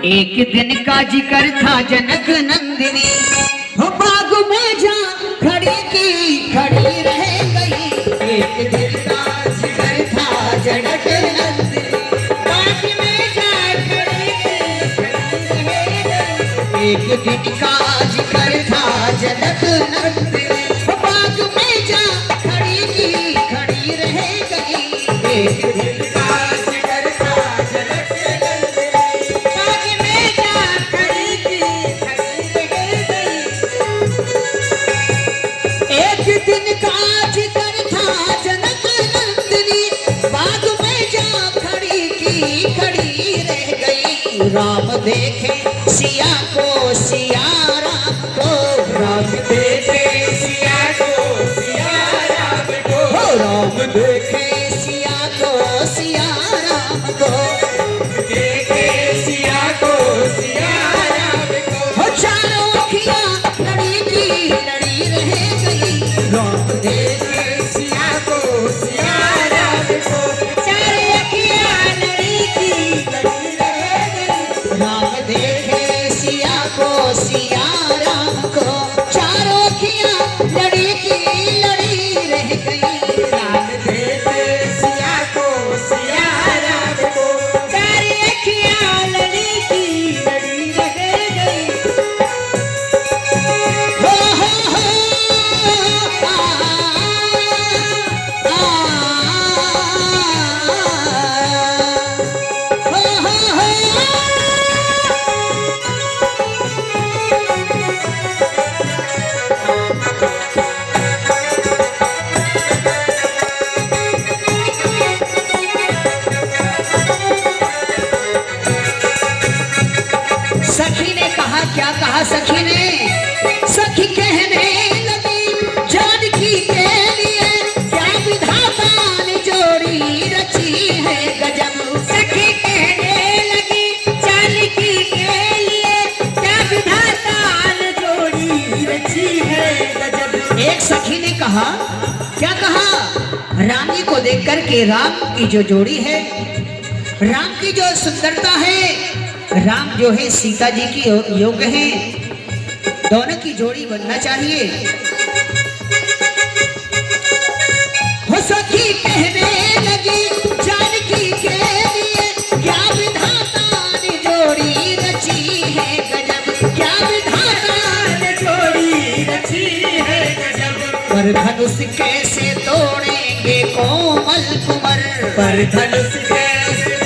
एक दिन का जिक्र था जनक नंदिनी, हो बाग में जा खड़ी की खड़ी रह गई। एक दिन का जिक्र था जनक नंदिनी, बाग में जा खड़ी की खड़ी रह गई। एक दिन का जिक्र था जनक नंदिनी, हो बाग में जा खड़ी की खड़ी रह गई। एक दिन का जिक्र था जनक राम देखे सिया को सिया राम को, राम देखे सिया को सिया राम को, राम देखे सिया को सिया राम को, देखे सिया को सिया राम को। चारों अखियां लड़ी की लड़ी रह गई। राम देखे सिया को सिया राम को, चारों अखियां लड़ी की लड़ी रह गई। राम देखे सिया को सिया राम को, चारों अखियां लड़ी की लड़ी रह गई। राम देखे सिया को सिया राम को, चारों अखियां लड़ी की लड़ी रह गई। हो हो सखी ने कहा, क्या कहा सखी ने? सखी कहने लगी जानकी के लिए क्या विधाता ने जोड़ी रची है गजब। सखी कहने लगी जानकी के लिए क्या विधाता ने जोड़ी रची है गजब। एक सखी ने कहा, क्या कहा? राम जी को देख करके राम की जो जोड़ी है, राम की जो सुंदरता है, राम जो है सीता जी की योग है, दोनों की जोड़ी बनना चाहिए। हो सखी कहने लगी जानकी के लिए क्या विधाता ने जोड़ी रची है गजब। क्या विधाता ने जोड़ी रची है गजब। पर धनुष कैसे तोड़ेंगे कोमल कुंवर, पर धनुष कैसे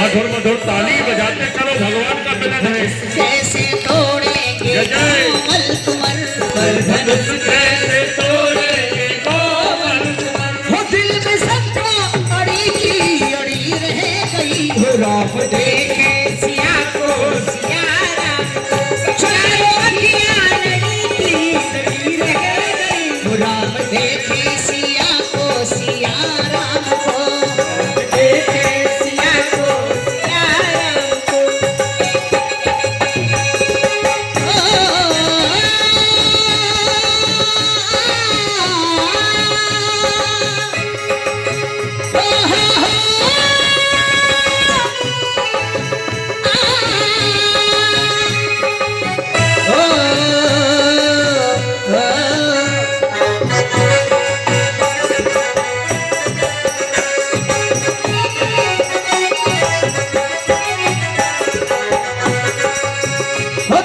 मधुर मधुर ताली बजाते चलो, भगवान का मिलन है। कैसे तोड़ेंगे कोमल कुंवर, पर धनुष कैसे तोड़ेंगे कोमल कुंवर। हो दिल में शंका अड़ी की अड़ी रह गई। हो राम देखे सिया को सिया राम को, चारों अखियां लड़ी की लड़ी रह गई। हो राम देखे सिया को सिया राम को, देखे सिया को सिया राम को।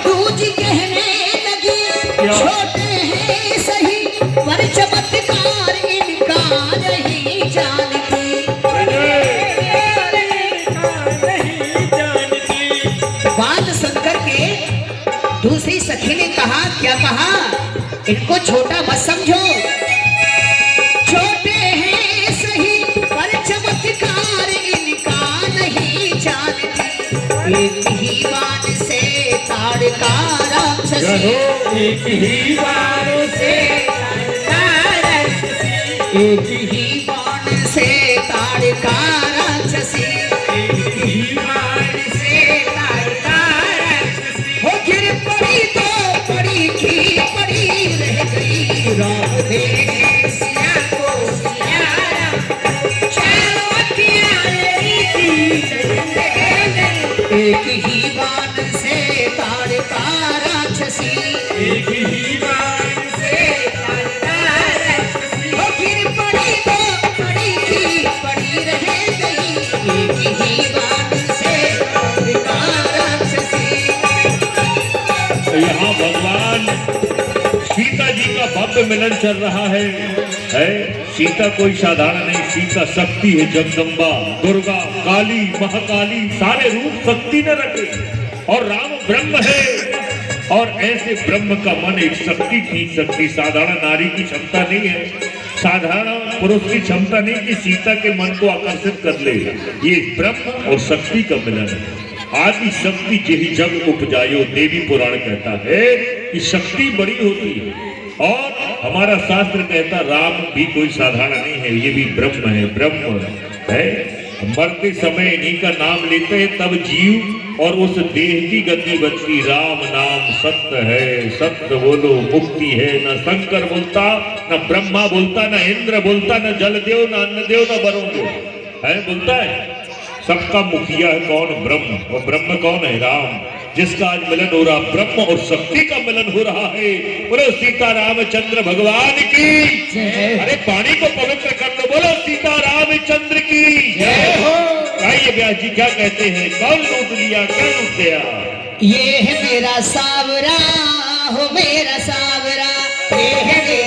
दूजी कहने लगी छोटे हैं सही, पर चमत्कार इनका नहीं जानती। बात सुनकर के दूसरी सखी ने कहा, क्या कहा? इनको छोटा मत समझो, छोटे हैं सही पर चमत्कार इनका नहीं जानती। एक ही बाण से ताड़का राक्षसी, एक ही बाण से एक ही बाण से ताड़का राक्षसी, एक ही बाण से ताड़का राक्षसी। हो गिर पड़ी तो पड़ी की पड़ी रह गई। राम देखे सिया को सिया राम, चारों अखियां लड़ी की लड़ी रह गई। एक ही बाण बाण से ताड़का राक्षसी, एक ही बाण से ताड़का राक्षसी। ओ फिर पड़ी तो पड़ी थी, पड़ी रह गई, एक ही बाण से ताड़का राक्षसी। तो यहाँ भगवान सीता जी का भव्य मिलन चल रहा है। सीता कोई साधारण नहीं, सीता शक्ति है, जगदम्बा, दुर्गा, काली, महाकाली, सारे रूप शक्ति ने रखे। और राम ब्रह्म है, और ऐसे ब्रह्म का मन एक शक्ति थी। शक्ति साधारण नारी की क्षमता नहीं है, साधारण पुरुष की क्षमता नहीं कि सीता के मन को आकर्षित कर ले। ये ब्रह्म और शक्ति का मिलन है। आदि शक्ति जेहि जग उपजायो, देवी पुराण कहता है कि शक्ति बड़ी होती है। और हमारा शास्त्र कहता राम भी कोई साधारण नहीं है, ये भी ब्रह्म है, ब्रह्म है। मरते समय इन्हीं का नाम लेते हैं तब जीव और उस देह की गति बचती। राम नाम सत्य है, सत्य बोलो मुक्ति है। न शंकर बोलता, न ब्रह्मा बोलता, न इंद्र बोलता, न जलदेव, न अन्नदेव, न वरुण देव है बोलता है। सबका मुखिया है कौन? ब्रह्म। और ब्रह्म कौन है? राम, जिसका आज मिलन हो रहा, ब्रह्म और शक्ति का मिलन हो रहा है। बोलो सीता रामचंद्र भगवान की। अरे पानी को पवित्र कर लो, बोलो सीता रामचंद्र की जय हो। आइए व्यास जी क्या कहते हैं? कौन लूट लिया, क्या लूट गया? ये है मेरा सावरा, हो मेरा सावरा, ये है मेरा